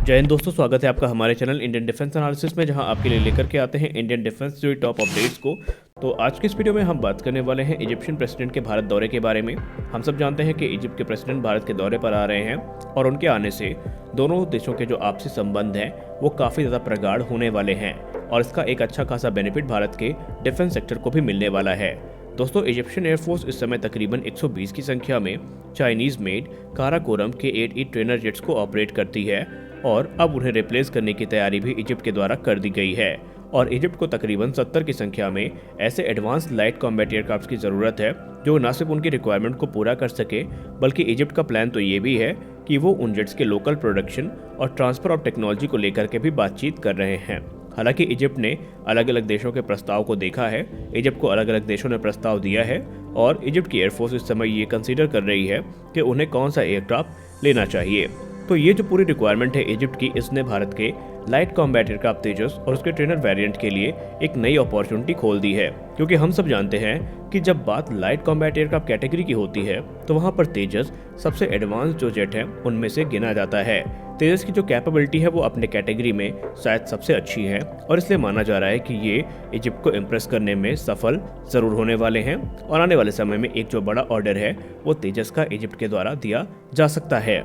जय हिंद दोस्तों, स्वागत है आपका हमारे चैनल इंडियन डिफेंस एनालिसिस में, जहां आपके लिए लेकर के आते हैं इंडियन डिफेंस से जुड़ी टॉप अपडेट्स को। तो आज के इस वीडियो में हम बात करने वाले हैं इजिप्शियन प्रेसिडेंट के भारत दौरे के बारे में। हम सब जानते हैं कि इजिप्ट के प्रेसिडेंट भारत के दौरे पर आ रहे हैं और उनके आने से दोनों देशों के जो आपसी संबंध हैं वो काफ़ी ज़्यादा प्रगाढ़ होने वाले हैं और इसका एक अच्छा खासा बेनिफिट भारत के डिफेंस सेक्टर को भी मिलने वाला है। दोस्तों, इजिप्शियन एयरफोर्स इस समय तकरीबन 120 की संख्या में चाइनीज़ मेड काराकोरम के 8E ट्रेनर जेट्स को ऑपरेट करती है और अब उन्हें रिप्लेस करने की तैयारी भी इजिप्ट के द्वारा कर दी गई है। और इजिप्ट को तकरीबन 70 की संख्या में ऐसे एडवांस लाइट कॉम्बैट एयरक्राफ्ट की ज़रूरत है जो न सिर्फ उनकी रिक्वायरमेंट को पूरा कर सके, बल्कि इजिप्ट का प्लान तो ये भी है कि वो उन जेट्स के लोकल प्रोडक्शन और ट्रांसफर ऑफ टेक्नोलॉजी को लेकर के भी बातचीत कर रहे हैं। हालांकि इजिप्ट ने अलग अलग देशों के प्रस्ताव को देखा है, इजिप्ट को अलग अलग देशों ने प्रस्ताव दिया है और इजिप्ट की एयरफोर्स इस समय ये कंसीडर कर रही है कि उन्हें कौन सा एयरक्राफ्ट लेना चाहिए। तो ये जो पूरी रिक्वायरमेंट है इजिप्ट की, इसने भारत के लाइट कॉम्बैट एयरक्राफ्ट तेजस और उसके ट्रेनर वेरिएंट के लिए एक नई अपॉर्चुनिटी खोल दी है, क्योंकि हम सब जानते हैं कि जब बात लाइट कॉम्बैट एयरक्राफ्ट कैटेगरी की होती है तो वहाँ पर तेजस सबसे एडवांस जो जेट है उनमें से गिना जाता है। तेजस की जो कैपेबिलिटी है वो अपने कैटेगरी में शायद सबसे अच्छी है और इसलिए माना जा रहा है कि ये इजिप्ट को इम्प्रेस करने में सफल ज़रूर होने वाले हैं और आने वाले समय में एक जो बड़ा ऑर्डर है वो तेजस का इजिप्ट के द्वारा दिया जा सकता है।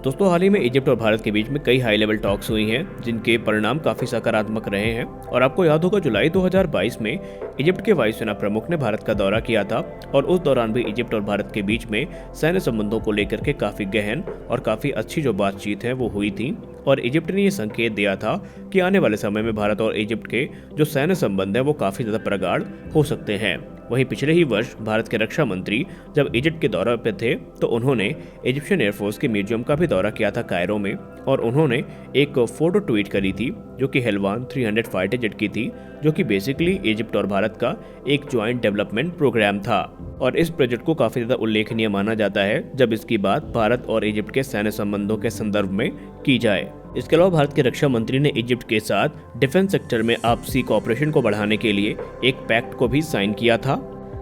दोस्तों, हाल ही में इजिप्ट और भारत के बीच में कई हाई लेवल टॉक्स हुई हैं जिनके परिणाम काफ़ी सकारात्मक रहे हैं और आपको याद होगा जुलाई 2022 में इजिप्ट के वायुसेना प्रमुख ने भारत का दौरा किया था और उस दौरान भी इजिप्ट और भारत के बीच में सैन्य संबंधों को लेकर के काफ़ी गहन और काफ़ी अच्छी जो बातचीत है वो हुई थी और इजिप्ट ने ये संकेत दिया था कि आने वाले समय में भारत और इजिप्ट के जो सैन्य संबंध है वो काफ़ी ज़्यादा प्रगाढ़ हो सकते हैं। वहीं पिछले ही वर्ष भारत के रक्षा मंत्री जब इजिप्ट के दौरे पर थे तो उन्होंने इजिप्शियन एयरफोर्स के म्यूजियम का भी दौरा किया था कायरो में और उन्होंने एक फोटो ट्वीट करी थी जो कि हेलवान 300 फाइटर जेट की थी, जो कि बेसिकली इजिप्ट और भारत का एक ज्वाइंट डेवलपमेंट प्रोग्राम था और इस प्रोजेक्ट को काफ़ी ज़्यादा उल्लेखनीय माना जाता है जब इसकी बात भारत और इजिप्ट के सैन्य संबंधों के संदर्भ में की जाए। इसके अलावा भारत के रक्षा मंत्री ने इजिप्ट के साथ डिफेंस सेक्टर में आपसी कोऑपरेशन को बढ़ाने के लिए एक पैक्ट को भी साइन किया था।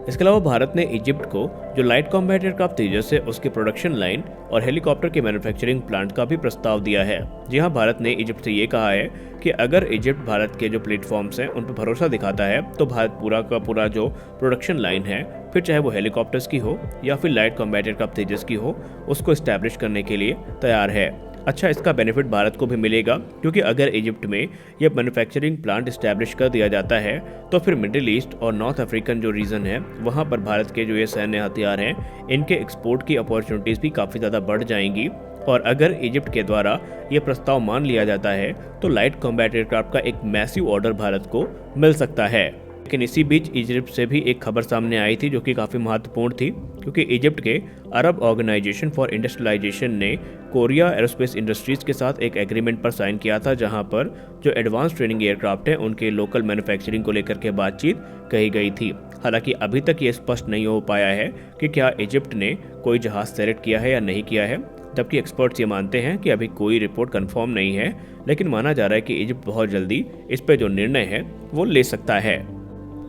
इसके अलावा भारत ने इजिप्ट को जो लाइट कॉम्बैट एयरक्राफ्ट तेजस है उसके प्रोडक्शन लाइन और हेलीकॉप्टर के मैन्युफैक्चरिंग प्लांट का भी प्रस्ताव दिया है। जी हाँ, भारत ने इजिप्ट से ये कहा है कि अगर इजिप्ट भारत के जो प्लेटफॉर्म्स हैं उन पर भरोसा दिखाता है तो भारत पूरा का पूरा जो प्रोडक्शन लाइन है, फिर चाहे वो हेलीकॉप्टर्स की हो या फिर लाइट कॉम्बैट एयरक्राफ्ट तेजस की हो, उसको इस्टेब्लिश करने के लिए तैयार है। अच्छा, इसका बेनिफिट भारत को भी मिलेगा क्योंकि अगर इजिप्ट में यह मैन्युफैक्चरिंग प्लांट इस्टेब्लिश कर दिया जाता है तो फिर मिडिल ईस्ट और नॉर्थ अफ्रीकन जो रीजन है वहाँ पर भारत के जो ये सैन्य हथियार हैं इनके एक्सपोर्ट की अपॉर्चुनिटीज़ भी काफ़ी ज़्यादा बढ़ जाएंगी। और अगर इजिप्ट के द्वारा ये प्रस्ताव मान लिया जाता है तो लाइट कॉम्बैट एयरक्राफ्ट का एक मैसिव ऑर्डर भारत को मिल सकता है। लेकिन इसी बीच इजिप्ट से भी एक खबर सामने आई थी जो कि काफ़ी महत्वपूर्ण थी, क्योंकि इजिप्ट के अरब ऑर्गेनाइजेशन फॉर इंडस्ट्रियलाइजेशन ने कोरिया एरोस्पेस इंडस्ट्रीज के साथ एक एग्रीमेंट पर साइन किया था, जहां पर जो एडवांस ट्रेनिंग एयरक्राफ्ट है उनके लोकल मैन्युफैक्चरिंग को लेकर के बातचीत कही गई थी। हालांकि अभी तक ये स्पष्ट नहीं हो पाया है कि क्या इजिप्ट ने कोई जहाज़ सेलेक्ट किया है या नहीं किया है, जबकि एक्सपर्ट्स ये मानते हैं कि अभी कोई रिपोर्ट कंफर्म नहीं है, लेकिन माना जा रहा है कि इजिप्ट बहुत जल्दी इस पर जो निर्णय है वो ले सकता है।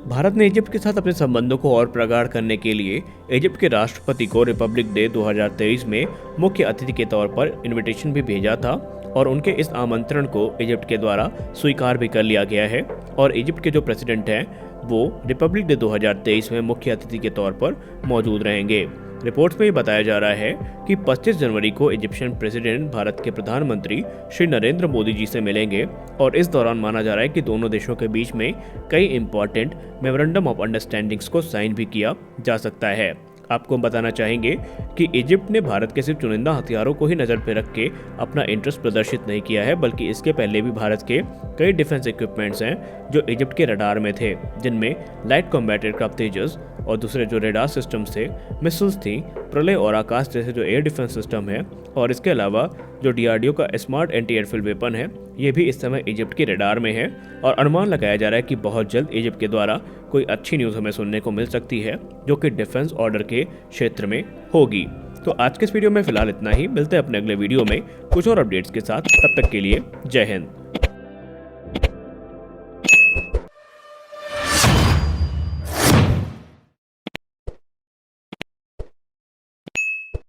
भारत ने इजिप्ट के साथ अपने संबंधों को और प्रगाढ़ करने के लिए इजिप्ट के राष्ट्रपति को रिपब्लिक डे 2023 में मुख्य अतिथि के तौर पर इनविटेशन भी भेजा था और उनके इस आमंत्रण को इजिप्ट के द्वारा स्वीकार भी कर लिया गया है और इजिप्ट के जो प्रेसिडेंट हैं वो रिपब्लिक डे 2023 में मुख्य अतिथि के तौर पर मौजूद रहेंगे। रिपोर्ट्स में ये बताया जा रहा है कि 25 जनवरी को इजिप्शियन प्रेसिडेंट भारत के प्रधानमंत्री श्री नरेंद्र मोदी जी से मिलेंगे और इस दौरान माना जा रहा है कि दोनों देशों के बीच में कई इंपॉर्टेंट मेमोरेंडम ऑफ अंडरस्टैंडिंग्स को साइन भी किया जा सकता है। आपको हम बताना चाहेंगे कि इजिप्ट ने भारत के सिर्फ चुनिंदा हथियारों को ही नज़र पर रख के अपना इंटरेस्ट प्रदर्शित नहीं किया है, बल्कि इसके पहले भी भारत के कई डिफेंस इक्विपमेंट्स हैं जो इजिप्ट के रडार में थे, जिनमें लाइट कॉम्बैट एयरक्राफ्ट तेजस और दूसरे जो रेडार सिस्टम्स थे, मिसाइल्स थी, प्रलय और आकाश जैसे जो एयर डिफेंस सिस्टम है और इसके अलावा जो DRDO का स्मार्ट एंटी एयरफील्ड वेपन है ये भी इस समय इजिप्ट के रडार में है और अनुमान लगाया जा रहा है कि बहुत जल्द इजिप्ट के द्वारा कोई अच्छी न्यूज़ हमें सुनने को मिल सकती है जो कि डिफेंस ऑर्डर के क्षेत्र में होगी। तो आज के इस वीडियो में फिलहाल इतना ही, मिलते हैं अपने अगले वीडियो में कुछ और अपडेट्स के साथ। तब तक के लिए जय हिंद।